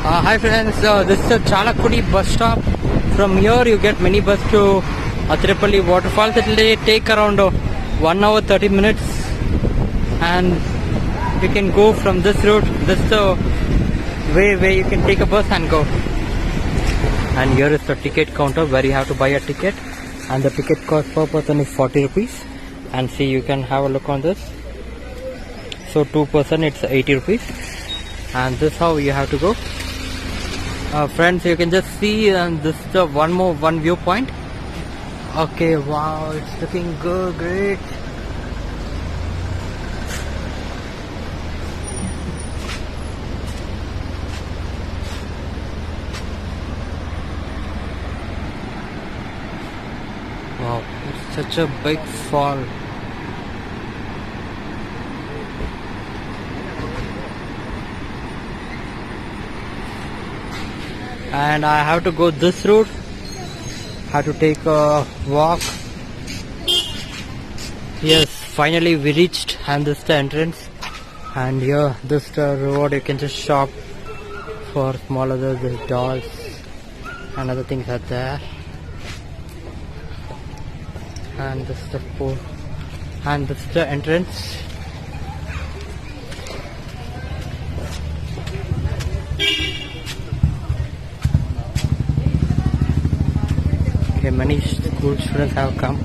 Hi friends, this is the Chalakudi bus stop. From here you get mini bus to Athirappilly waterfalls. It will take around 1 hour 30 minutes, and you can go from this route. This is the way where you can take a bus and go. And here is the ticket counter where you have to buy a ticket, and the ticket cost per person is 40 rupees. And see, you can have a look on this. So 2 person it's 80 rupees, and this is how you have to go. Friends, you can just see this is the one viewpoint. Okay, wow, it's looking good, great. Wow, it's such a big fall. And I have to go this route. Have to take a walk. Yes, finally we reached, and this is the entrance. And here, this is the road. You can just shop for small other dolls and other things are there. And this is the pool, and this is the entrance. Okay, many school students have come.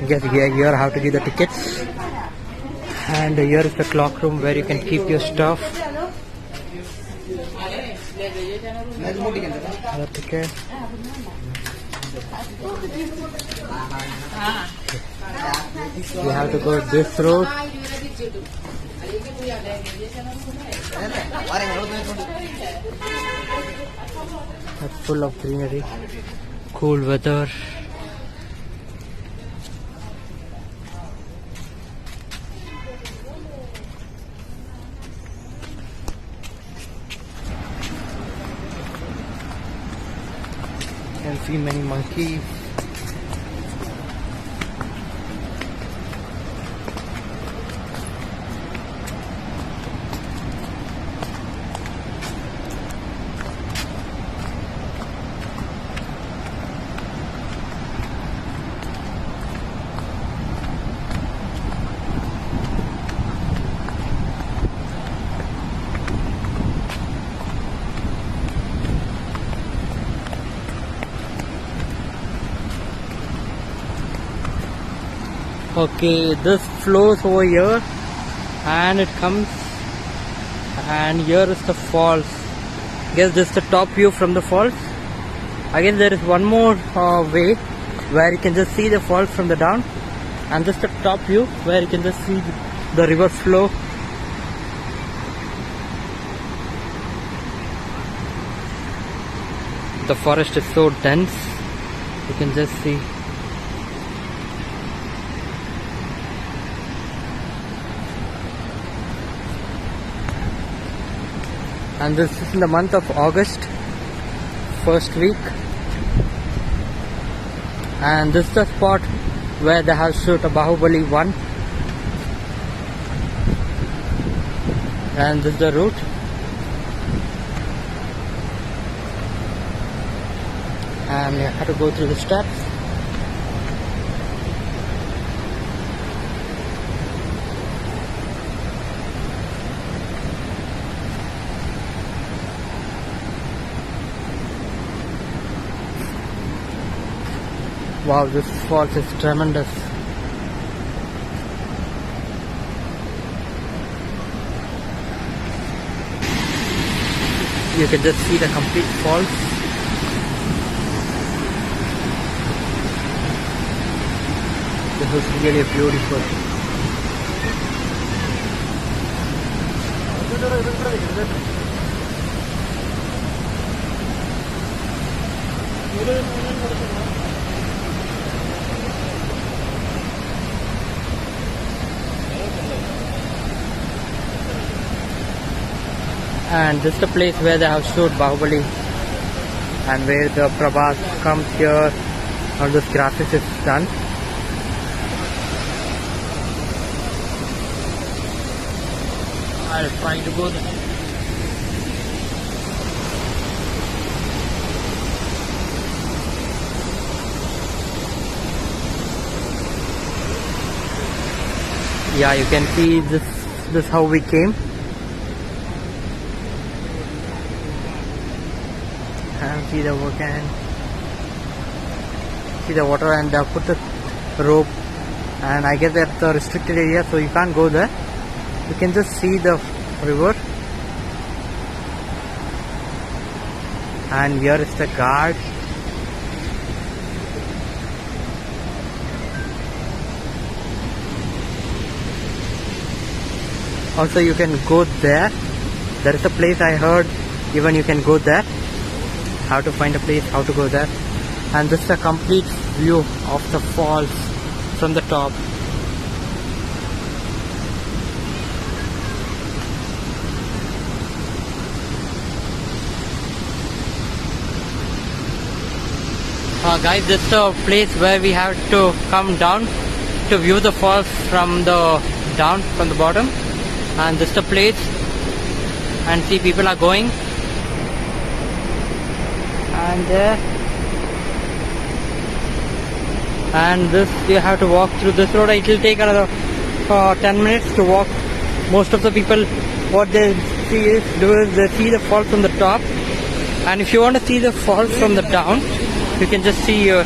Yes, here how to give the tickets. And here is the clock room where you can keep your stuff. The ticket. You have to go this road. It's full of greenery, cool weather. You can see many monkeys. Okay, this flows over here and it comes, and here is the falls. Guess this is the top view from the falls. Again, there is one more way where you can just see the falls from the down, and this is the top view where you can just see the river flow. The forest is so dense, you can just see. And this is in the month of August, first week. And this is the spot where they have shot a Bhaubali 1. And this is the route. And you have to go through the steps. Wow, this falls is tremendous. You can just see the complete falls. This is really beautiful. And this is the place where they have shot Bhaubali, and where the Prabhas comes here, all this graphics is done. I'll try to go there. Yeah, you can see this how we came. And see the water and put the rope, and I guess that's a restricted area, so you can't go there. You can just see the river, and here is the guard. Also you can go there. There is a place I heard even you can go there. How to find a place, how to go there. And this is a complete view of the falls from the top. Guys, this is the place where we have to come down to view the falls from the bottom. And this is the place, and see people are going, and there, and this you have to walk through this road. It will take another 10 minutes to walk. Most of the people, what they do is they see the fall from the top, and if you want to see the fall from the down, you can just see here.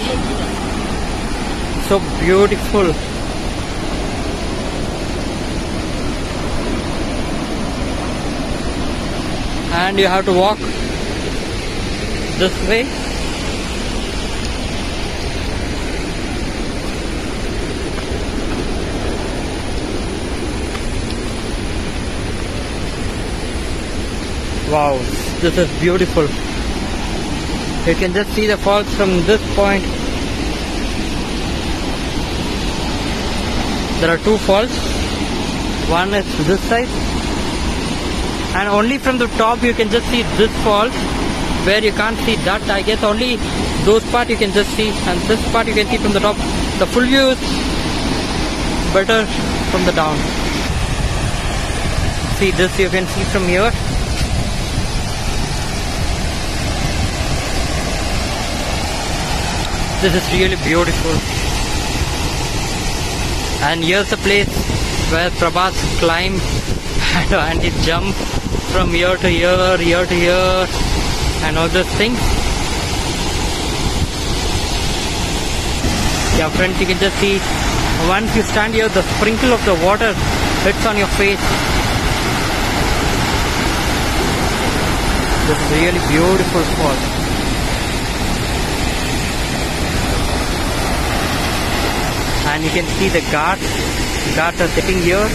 So beautiful. And you have to walk this way. Wow, this is beautiful. You can just see the falls from this point. There are two falls. One is this side, and only from the top you can just see this falls, where you can't see that. I guess only those part you can just see, and this part you can see from the top. The full view is better from the down. See, this you can see from here. This is really beautiful. And here's the place where Prabhas climbed and he jumped from here to here, here to here, and all those things. Yeah, friends, you can just see, once you stand here, the sprinkle of the water hits on your face. This is really beautiful fall. And you can see the guards are sitting here.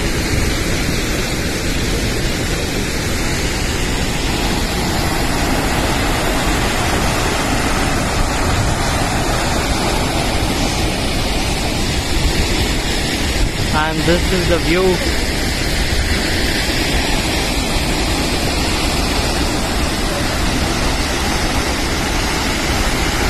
And this is the view